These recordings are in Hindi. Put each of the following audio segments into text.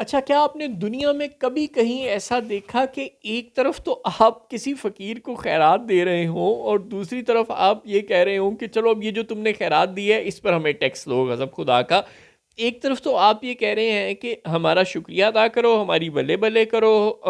अच्छा, क्या आपने दुनिया में कभी कहीं ऐसा देखा कि एक तरफ तो आप किसी फ़कीर को खैरात दे रहे हो और दूसरी तरफ आप ये कह रहे हो कि चलो अब ये जो तुमने खैरात दी है इस पर हमें टैक्स लो, गज़ब खुदा का। एक तरफ तो आप ये कह रहे हैं कि हमारा शुक्रिया अदा करो, हमारी बल्ले बल्ले करो,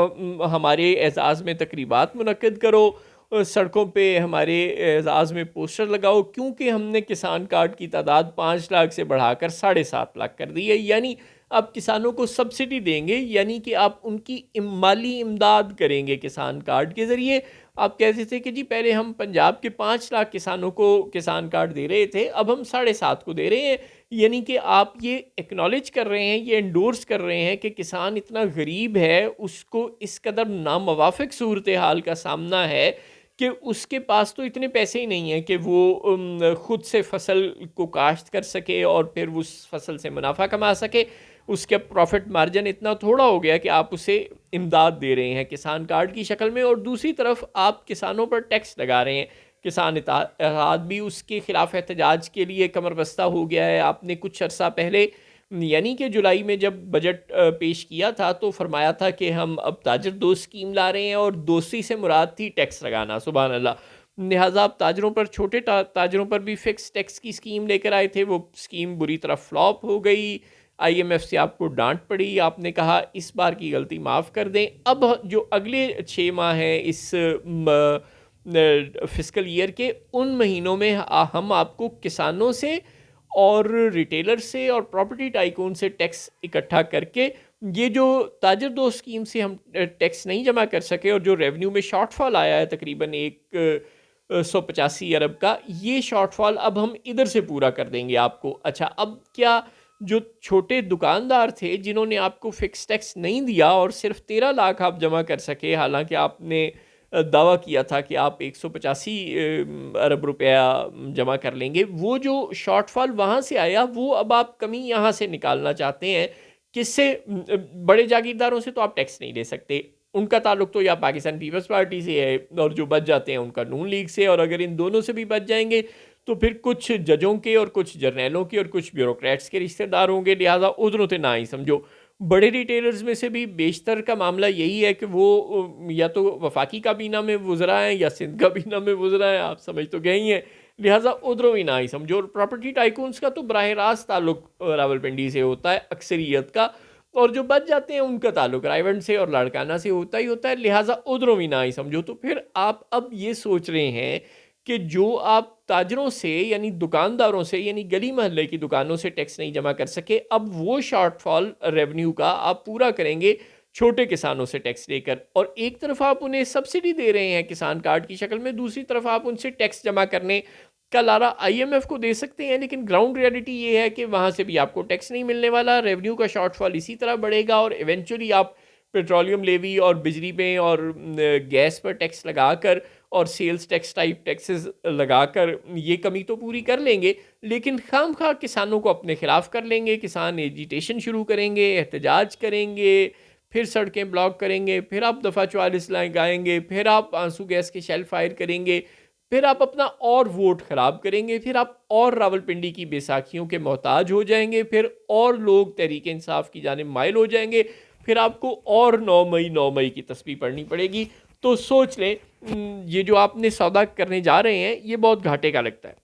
हमारे एजाज़ में तकरीबात मुनक्किद करो, सड़कों पे हमारे एजाज़ में पोस्टर लगाओ क्योंकि हमने किसान कार्ड की तादाद 5 लाख से बढ़ाकर 7.5 लाख कर दी है। यानी आप किसानों को सब्सिडी देंगे, यानी कि आप उनकी माली इमदाद करेंगे किसान कार्ड के ज़रिए। आप कहते थे कि जी पहले हम पंजाब के 5 लाख किसानों को किसान कार्ड दे रहे थे, अब हम 7.5 को दे रहे हैं। यानी कि आप ये एक्नॉलेज कर रहे हैं, ये एंडोर्स कर रहे हैं कि किसान इतना गरीब है, उसको इस कदर नामवाफिक सूरत हाल का सामना है कि उसके पास तो इतने पैसे ही नहीं हैं कि वो ख़ुद से फसल को काश्त कर सके और फिर उस फसल से मुनाफा कमा सके। उसके प्रॉफिट मार्जिन इतना थोड़ा हो गया कि आप उसे इमदाद दे रहे हैं किसान कार्ड की शक्ल में, और दूसरी तरफ आप किसानों पर टैक्स लगा रहे हैं। किसान इत्तेहाद भी उसके खिलाफ एहतजाज के लिए कमर बस्ता हो गया है। आपने कुछ अर्सा पहले यानी कि जुलाई में जब बजट पेश किया था तो फरमाया था कि हम अब ताजर दोस्त स्कीम ला रहे हैं, और दोस्ती से मुराद थी टैक्स लगाना। सुभान अल्लाह। लिहाजा आप ताजरों पर, छोटे ताजरों पर भी फिक्स टैक्स की स्कीम लेकर आए थे, वो स्कीम बुरी तरह फ्लॉप हो गई। आईएमएफ से आपको डांट पड़ी, आपने कहा इस बार की गलती माफ़ कर दें। अब जो अगले 6 माह हैं इस फिस्कल ईयर के, उन महीनों में हम आपको किसानों से और रिटेलर से और प्रॉपर्टी टाइकून से टैक्स इकट्ठा करके, ये जो ताजर दोस्त स्कीम से हम टैक्स नहीं जमा कर सके और जो रेवेन्यू में शॉर्टफॉल आया है तकरीबन 185 अरब का, ये शॉर्टफॉल अब हम इधर से पूरा कर देंगे आपको। अच्छा, अब क्या जो छोटे दुकानदार थे जिन्होंने आपको फिक्स टैक्स नहीं दिया और सिर्फ 13 लाख आप जमा कर सके, हालांकि आपने दावा किया था कि आप 185 अरब रुपया जमा कर लेंगे, वो जो शॉर्टफॉल वहाँ से आया वो अब आप कमी यहाँ से निकालना चाहते हैं। किससे? बड़े जागीरदारों से तो आप टैक्स नहीं ले सकते, उनका ताल्लुक तो या पाकिस्तान पीपल्स पार्टी से है, और जो बच जाते हैं उनका नून लीग से, और अगर इन दोनों से भी बच जाएंगे तो फिर कुछ जजों के और कुछ जर्नैलों के और कुछ ब्यूरोक्रेट्स के रिश्तेदार होंगे। लिहाजा उधरों से ना ही समझो। बड़े रिटेलर्स में से भी बेशतर का मामला यही है कि वो या तो वफाकी काबीना में वुज़रा हैं या सिंध काबीना में वुज़रा हैं, आप समझ तो गए ही हैं। लिहाजा उधरों ही ना ही समझो। और प्रॉपर्टी टाइकून्स का तो बराह रास्त ताल्लुक रावलपिंडी से होता है अक्सरियत का, और जो बच जाते हैं उनका ताल्लुक रायवंड से और लाड़काना से होता ही होता है। लिहाजा उधरों ही ना ही समझो। तो फिर आप अब ये सोच रहे हैं कि जो आप ताजरों से यानी दुकानदारों से यानी गली मोहल्ले की दुकानों से टैक्स नहीं जमा कर सके, अब वो शॉर्टफॉल रेवेन्यू का आप पूरा करेंगे छोटे किसानों से टैक्स लेकर। और एक तरफ आप उन्हें सब्सिडी दे रहे हैं किसान कार्ड की शक्ल में, दूसरी तरफ आप उनसे टैक्स जमा करने का लारा आईएमएफ को दे सकते हैं, लेकिन ग्राउंड रियलिटी ये है कि वहाँ से भी आपको टैक्स नहीं मिलने वाला। रेवेन्यू का शॉर्टफॉल इसी तरह बढ़ेगा और इवेंचुअली आप पेट्रोलियम लेवी और बिजली में और गैस पर टैक्स लगाकर और सेल्स टैक्स टाइप टैक्सेस लगाकर ये कमी तो पूरी कर लेंगे, लेकिन खामखा किसानों को अपने खिलाफ कर लेंगे। किसान एजिटेशन शुरू करेंगे, एहतजाज करेंगे, फिर सड़कें ब्लॉक करेंगे, फिर आप दफ़ा 44 गाएंगे, फिर आप आंसू गैस के शेल फायर करेंगे, फिर आप अपना और वोट ख़राब करेंगे, फिर आप और रावलपिंडी की बैसाखियों के मोहताज हो जाएंगे, फिर और लोग तहरीक इंसाफ की जानिब माइल हो जाएंगे, फिर आपको और 9 मई की तस्बीह पढ़नी पड़ेगी। तो सोच लें, ये जो आपने सौदा करने जा रहे हैं ये बहुत घाटे का लगता है।